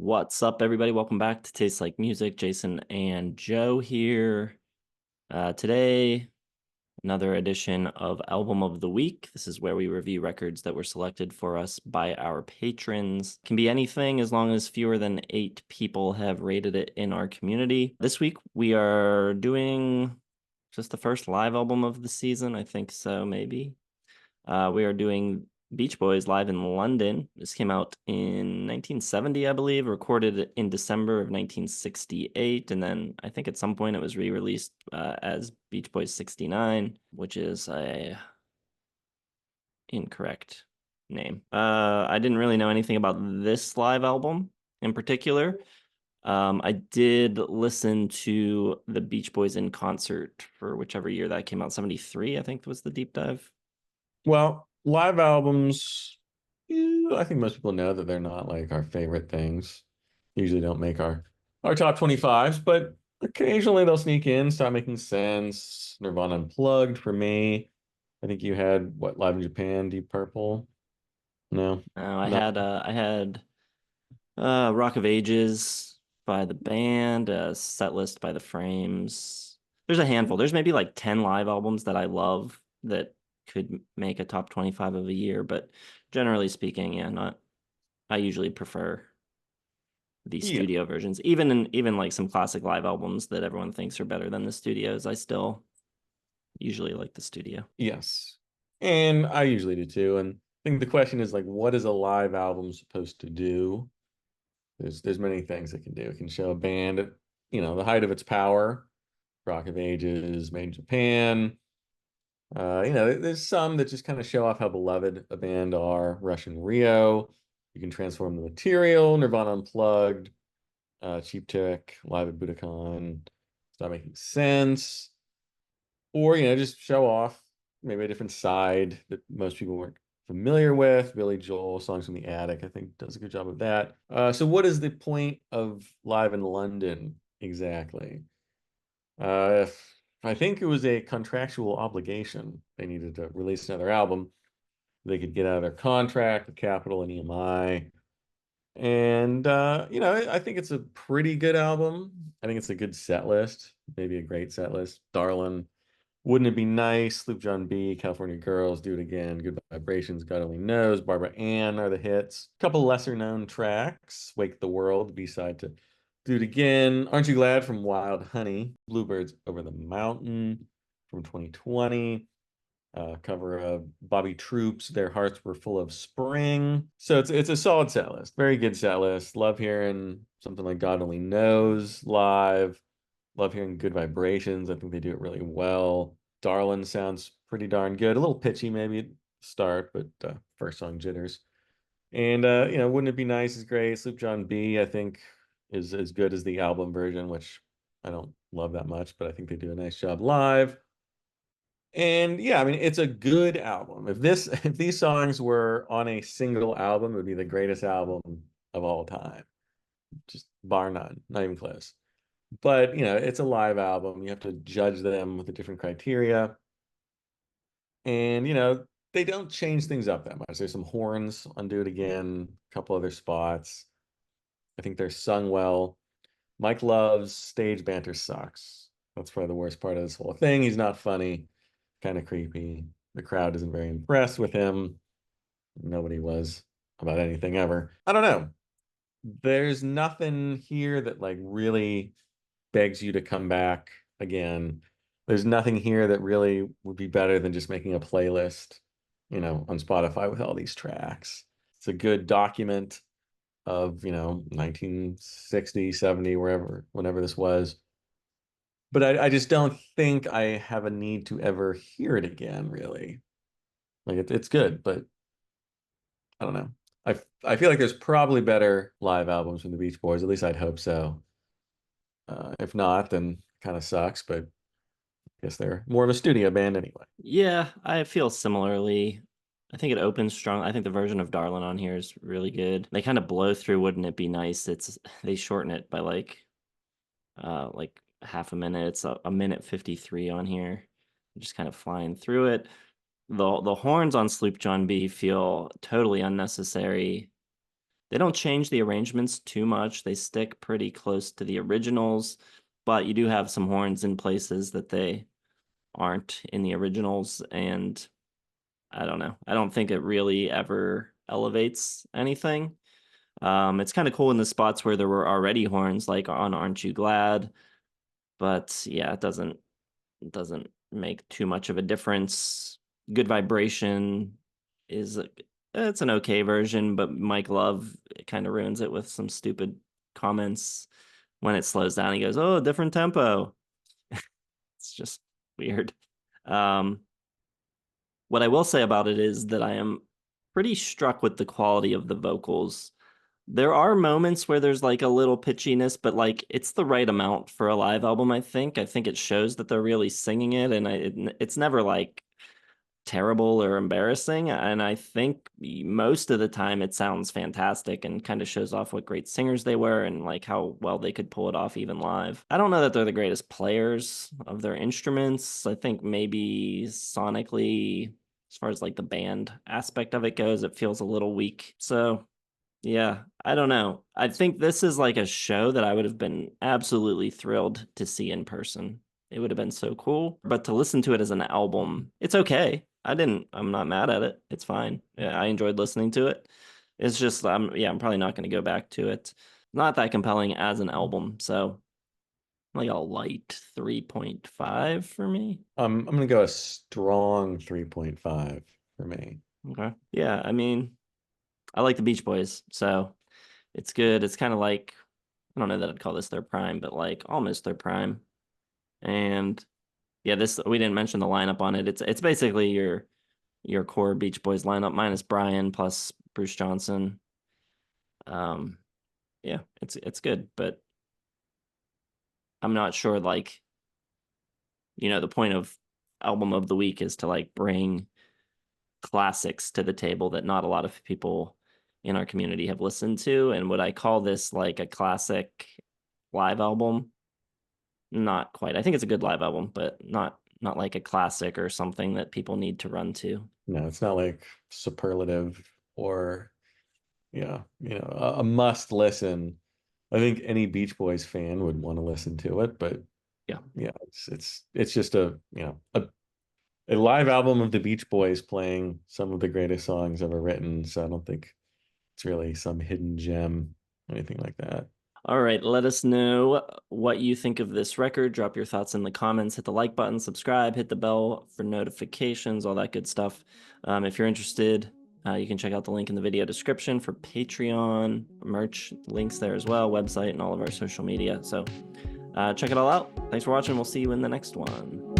What's up, everybody? Welcome back to Taste Like Music. Jason and Joe here. Today, another edition of Album of the Week. This is where we review records that were selected for us by our patrons. Can be anything as long as fewer than 8 people have rated it in our community. This week, we are doing just the first live album of the season. I think so, maybe. We are doing Beach Boys live in London. This came out in 1970, I believe, recorded in December of 1968. And then I think at some point it was re-released as Beach Boys 69, which is a incorrect name. I didn't really know anything about this live album in particular. I did listen to the Beach Boys in concert for whichever year that came out. 73, I think was the deep dive. Well, live albums, I think most people know that they're not like our favorite things. Usually don't make our top 25s, but occasionally they'll sneak in, start making sense. Nirvana Unplugged for me. I think you had what, Live in Japan, Deep Purple? No, I not had Rock of Ages by the band, Set List by the Frames. There's a handful. There's maybe like 10 live albums that I love that could make a top 25 of a year, but generally speaking, yeah, not I usually prefer the yeah, studio versions. Even like some classic live albums that everyone thinks are better than the studios, I still usually like the studio. yes. And I usually do too. And I think the question is like, what is a live album supposed to do? There's many things it can do. It can show a band at, the height of its power. Rock of Ages, Made in Japan. There's some that just kind of show off how beloved a band are. Russian Rio, you can transform the material. Nirvana Unplugged, Cheap Trick, Live at Budokan, Stop Making Sense. Or, just show off maybe a different side that most people weren't familiar with. Billy Joel, Songs from the Attic, I think does a good job of that. So what is the point of Live in London exactly? I think it was a contractual obligation. They needed to release another album. They could get out of their contract with Capitol and EMI. And I think it's a pretty good album. I think it's a good set list, maybe a great set list. Darlin', Wouldn't It Be Nice, Sloop John B, California Girls, Do It Again, Good Vibrations, God Only Knows, Barbara Ann are the hits. A couple lesser known tracks, Wake the World, B-side to Do It Again, Aren't You Glad from Wild Honey, Bluebirds Over the Mountain from 2020, cover of Bobby Troop's Their Hearts Were Full of Spring. So it's a solid set list, very good set list. Love hearing something like God Only Knows live. Love hearing Good Vibrations. I think they do it really well. Darlin' sounds pretty darn good. A little pitchy maybe at the start, but first song jitters. And Wouldn't It Be Nice is great. Sloop John B, I think, is as good as the album version, which I don't love that much, but I think they do a nice job live. And yeah, I mean, it's a good album. If these songs were on a single album, it would be the greatest album of all time. Just bar none, not even close. But it's a live album. You have to judge them with a different criteria. And they don't change things up that much. There's some horns on Do It Again, a couple other spots. I think they're sung well. Mike Love's stage banter sucks. That's probably the worst part of this whole thing. He's not funny, kind of creepy. The crowd isn't very impressed with him. Nobody was about anything ever. I don't know. There's nothing here that like really begs you to come back again. There's nothing here that really would be better than just making a playlist, on Spotify with all these tracks. It's a good document of, 1960, 70, wherever, whenever this was. But I just don't think I have a need to ever hear it again, really. Like it's good, but I don't know. I feel like there's probably better live albums from the Beach Boys. At least I'd hope so. If not, then kind of sucks, but I guess they're more of a studio band anyway. Yeah, I feel similarly. I think it opens strong. I think the version of Darlin' on here is really good. They kind of blow through Wouldn't It Be Nice? They shorten it by like half a minute. It's a minute 53 on here. Just kind of flying through it. The horns on Sloop John B feel totally unnecessary. They don't change the arrangements too much. They stick pretty close to the originals, but you do have some horns in places that they aren't in the originals. And I don't know. I don't think it really ever elevates anything. It's kind of cool in the spots where there were already horns, like on Aren't You Glad? But yeah, it doesn't make too much of a difference. Good Vibration is it's an okay version, but Mike Love kind of ruins it with some stupid comments. When it slows down, he goes, "Oh, different tempo." It's just weird. Um, what I will say about it is that I am pretty struck with the quality of the vocals. There are moments where there's like a little pitchiness, but like it's the right amount for a live album, I think. I think it shows that they're really singing it, and it's never like terrible or embarrassing. And I think most of the time it sounds fantastic and kind of shows off what great singers they were and like how well they could pull it off even live. I don't know that they're the greatest players of their instruments. I think maybe sonically, as far as like the band aspect of it goes, it feels a little weak. So yeah, I don't know. I think this is like a show that I would have been absolutely thrilled to see in person. It would have been so cool. But to listen to it as an album, it's okay. I'm not mad at it. It's fine. Yeah, I enjoyed listening to it. It's just, I'm probably not going to go back to it. Not that compelling as an album. So like a light 3.5 for me. I'm gonna go a strong 3.5 for me. Okay. Yeah, I mean, I like the Beach Boys, so it's good. It's kind of like I don't know that I'd call this their prime, but like almost their prime. And yeah, this we didn't mention the lineup on it. It's basically your core Beach Boys lineup minus Brian plus Bruce Johnson. Um, yeah, it's good, but I'm not sure like, the point of album of the week is to like bring classics to the table that not a lot of people in our community have listened to. And would I call this like a classic live album? Not quite. I think it's a good live album, but not like a classic or something that people need to run to. No, it's not like superlative or yeah, a must listen. I think any Beach Boys fan would want to listen to it, but Yeah. yeah, it's just a live album of the Beach Boys playing some of the greatest songs ever written. So I don't think it's really some hidden gem or anything like that. All right, let us know what you think of this record. Drop your thoughts in the comments. Hit the like button, subscribe, hit the bell for notifications, all that good stuff. If you're interested, you can check out the link in the video description for Patreon, merch links there as well, website, and all of our social media. So check it all out. Thanks for watching. We'll see you in the next one.